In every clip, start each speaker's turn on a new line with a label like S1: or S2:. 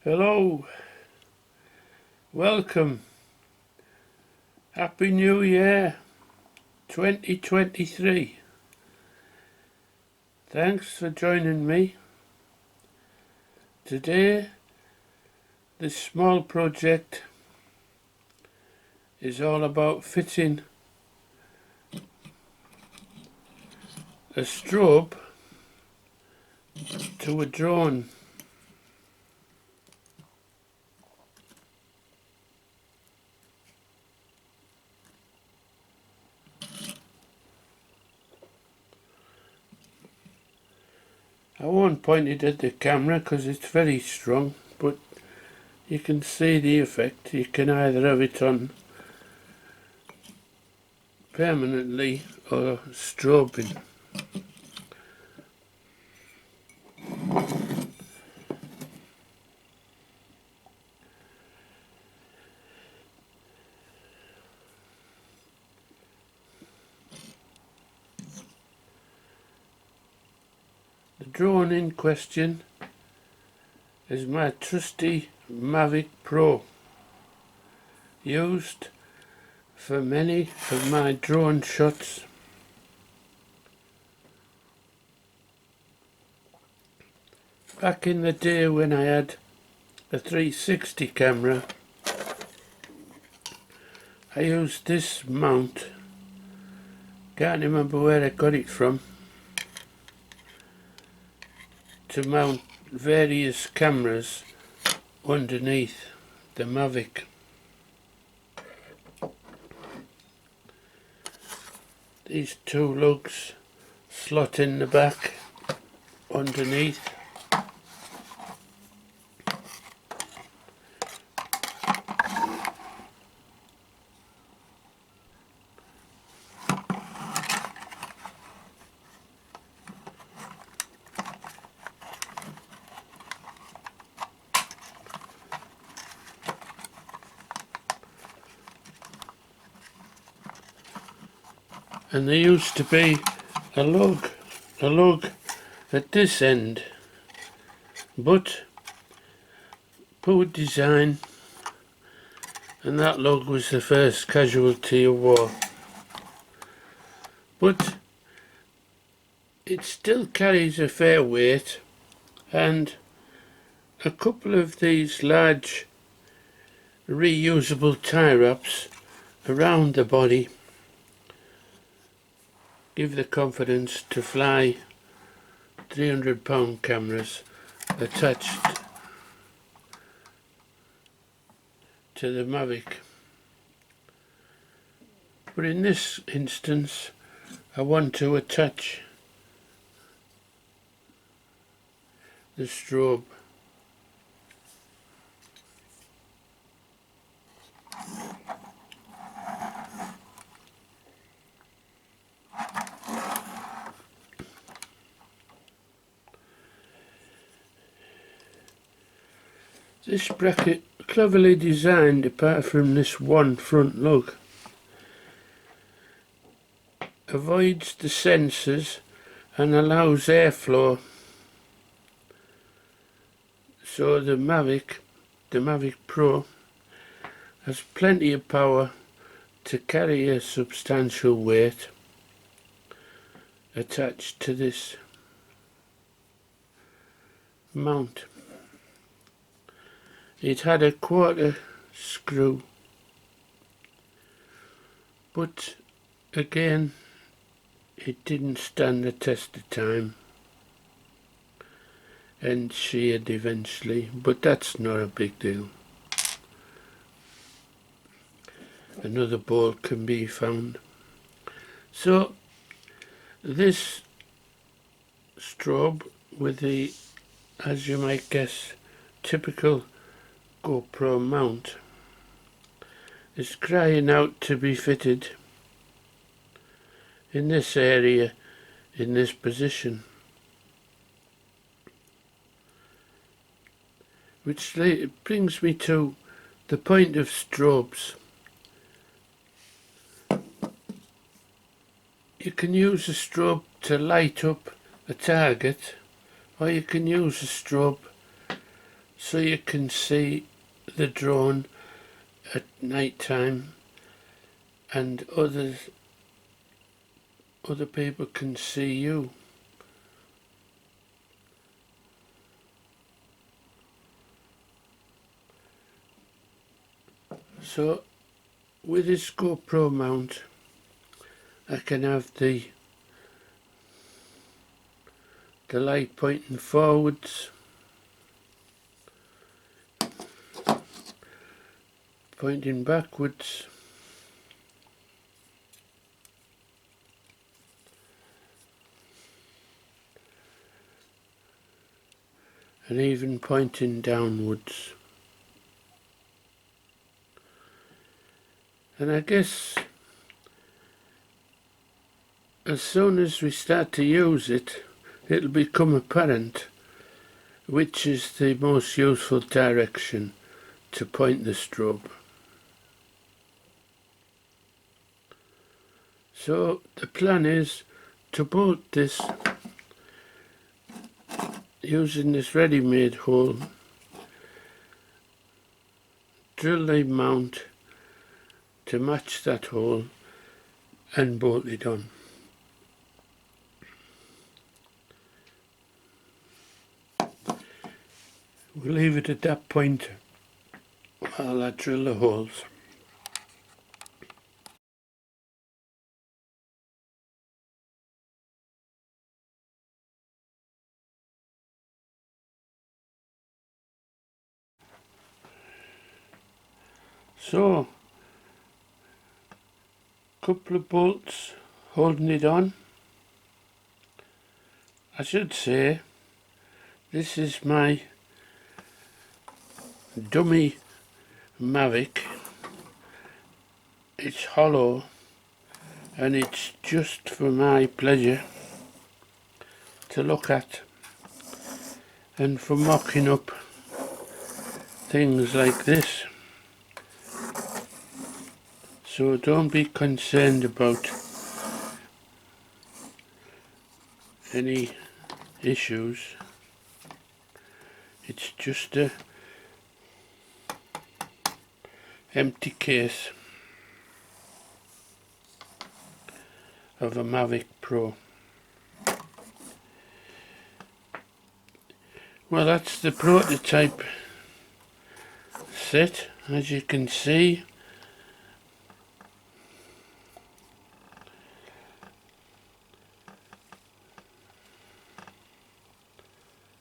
S1: Hello, welcome, Happy New Year 2023. Thanks for joining me. Today, this small project is all about fitting a strobe to a drone. I won't point it at the camera because it's very strong, but you can see the effect. You can either have it on permanently or strobing. The drone in question is my trusty Mavic Pro, used for many of my drone shots. Back in the day when I had a 360 camera, I used this mount, can't remember where I got it from, to mount various cameras underneath the Mavic. These two lugs slot in the back underneath. And there used to be a lug at this end, but poor design, and that lug was the first casualty of war. But it still carries a fair weight, and a couple of these large reusable tie wraps around the body give the confidence to fly 300-pound cameras attached to the Mavic. But in this instance, I want to attach the strobe. This bracket, cleverly designed apart from this one front lug, avoids the sensors and allows airflow, so the Mavic Pro has plenty of power to carry a substantial weight attached to this mount. It had a quarter screw, but again it didn't stand the test of time and sheared eventually, but that's not a big deal. Another bolt can be found. So this strobe with the, as you might guess, typical GoPro mount is crying out to be fitted in this area, in this position, which brings me to the point of strobes. You can use a strobe to light up a target, or you can use a strobe so you can see the drone at night time, and other people can see you. So with this GoPro mount, I can have the light pointing forwards, pointing backwards, and even pointing downwards. And I guess as soon as we start to use it, it'll become apparent which is the most useful direction to point the strobe. So the plan is to bolt this using this ready-made hole, drill the mount to match that hole and bolt it on. We'll leave it at that point while I drill the holes. So, couple of bolts holding it on. I should say this is my dummy Mavic. It's hollow and it's just for my pleasure to look at and for mocking up things like this. So don't be concerned about any issues. It's just a empty case of a Mavic Pro. Well, that's the prototype set, as you can see.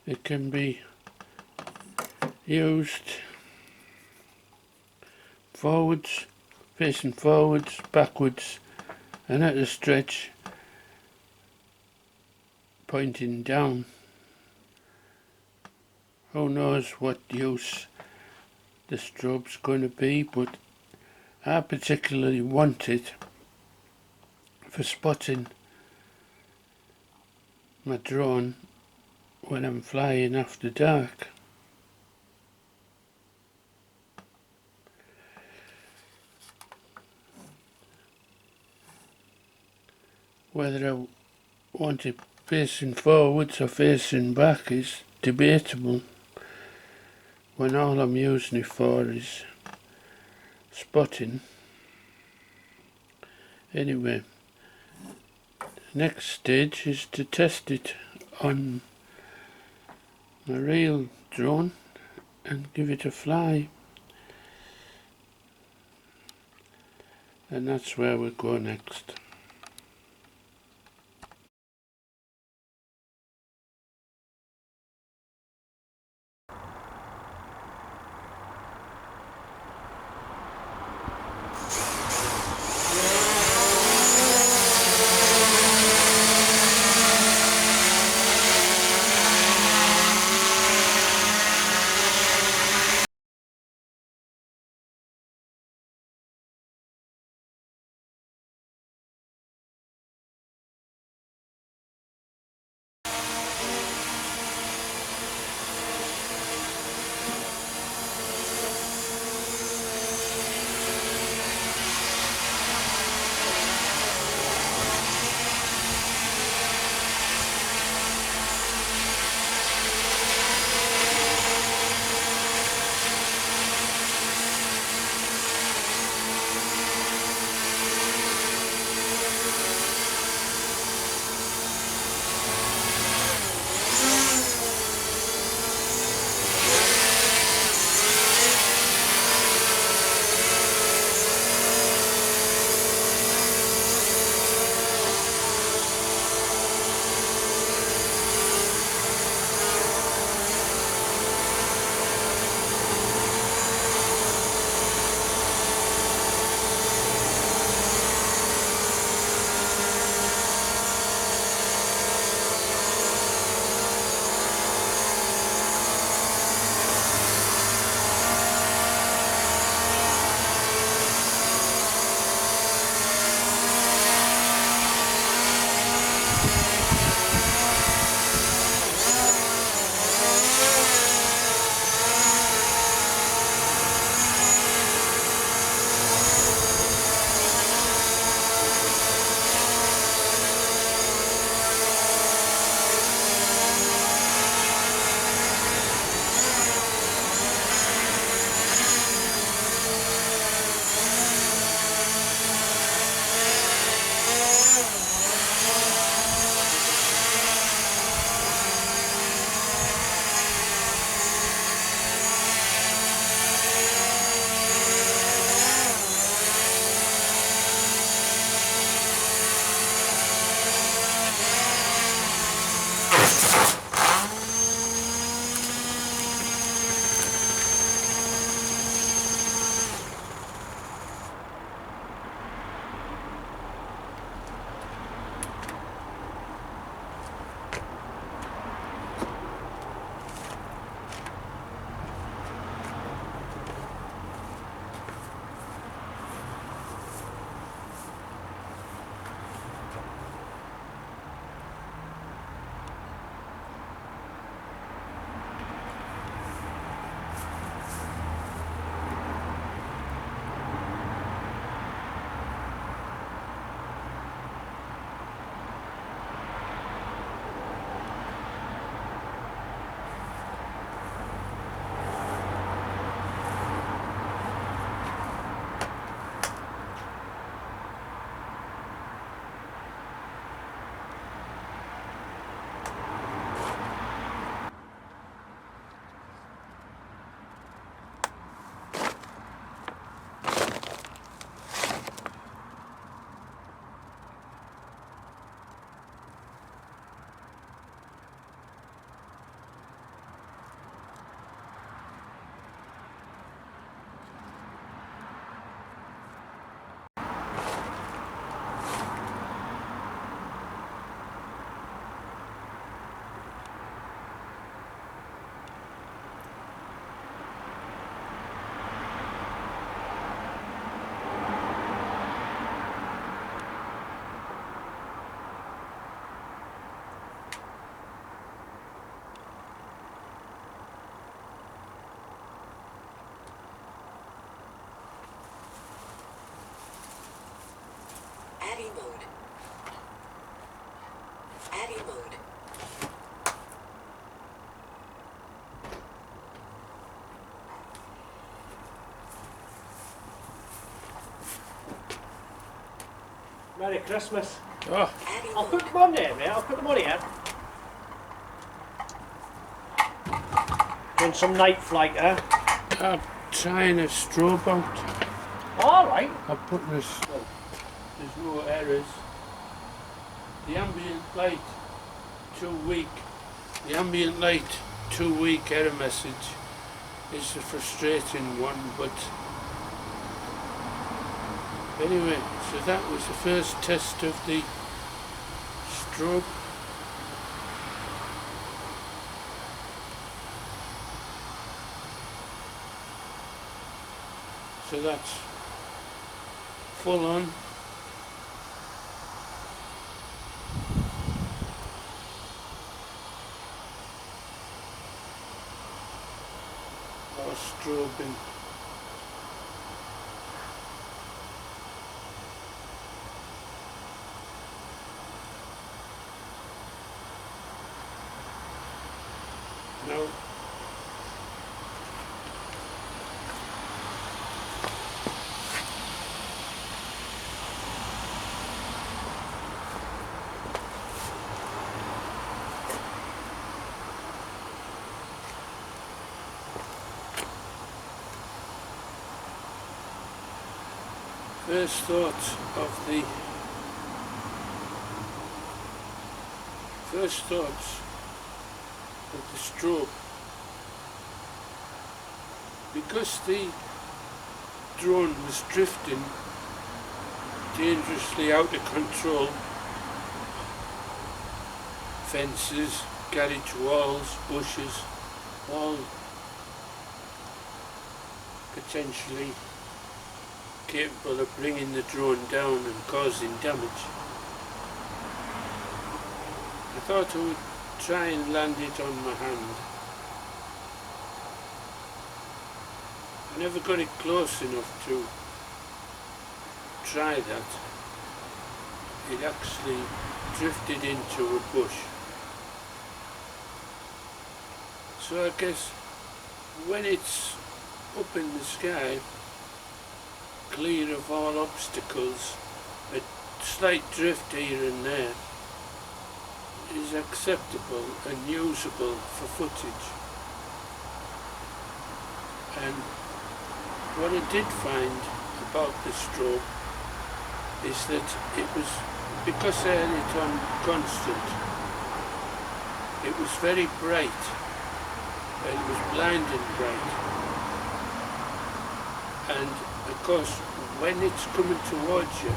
S1: It can be used forwards, facing forwards, backwards, and at a stretch pointing down. Who knows what use the strobe's going to be, but I particularly want it for spotting my drone when I'm flying after dark. Whether I want it facing forwards or facing back is debatable, when all I'm using it for is spotting. Anyway, next stage is to test it on my real drone and give it a fly, and that's where we go next.
S2: Merry Christmas.
S1: Oh,
S2: I'll put them on there, mate. I'll put them on here. Doing some night flight, eh?
S1: I'm trying a strobe out.
S2: Alright.
S1: I'm putting this, well, there's no errors. The ambient light, 2 week. The ambient light, 2 week error message is a frustrating one, but anyway, so that was the first test of the strobe. So that's full on. Or strobing. No. First thoughts of the strobe. Because the drone was drifting dangerously out of control, fences, garage walls, bushes, all potentially capable of bringing the drone down and causing damage. I thought I would try and land it on my hand. I never got it close enough to try that. It actually drifted into a bush. So I guess when it's up in the sky, clear of all obstacles, a slight drift here and there is acceptable and usable for footage. And what I did find about the strobe is that it was, because I had it on constant, it was very bright. It was blinding bright. And of course, when it's coming towards you,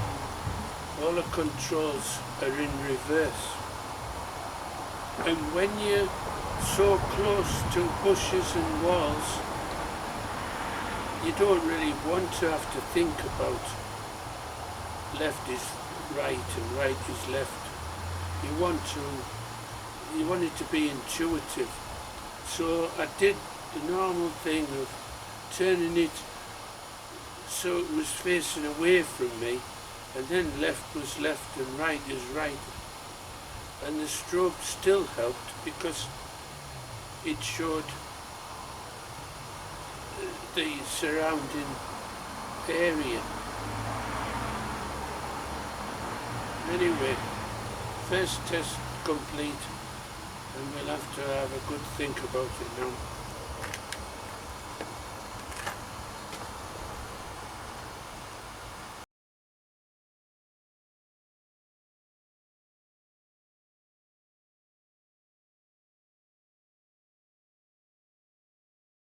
S1: all the controls are in reverse. And when you're so close to bushes and walls, you don't really want to have to think about left is right and right is left. You want it to be intuitive. So I did the normal thing of turning it so it was facing away from me, and then left was left and right is right. And the strobe still helped because it showed the surrounding area. Anyway, first test complete, and we'll have to have a good think about it now.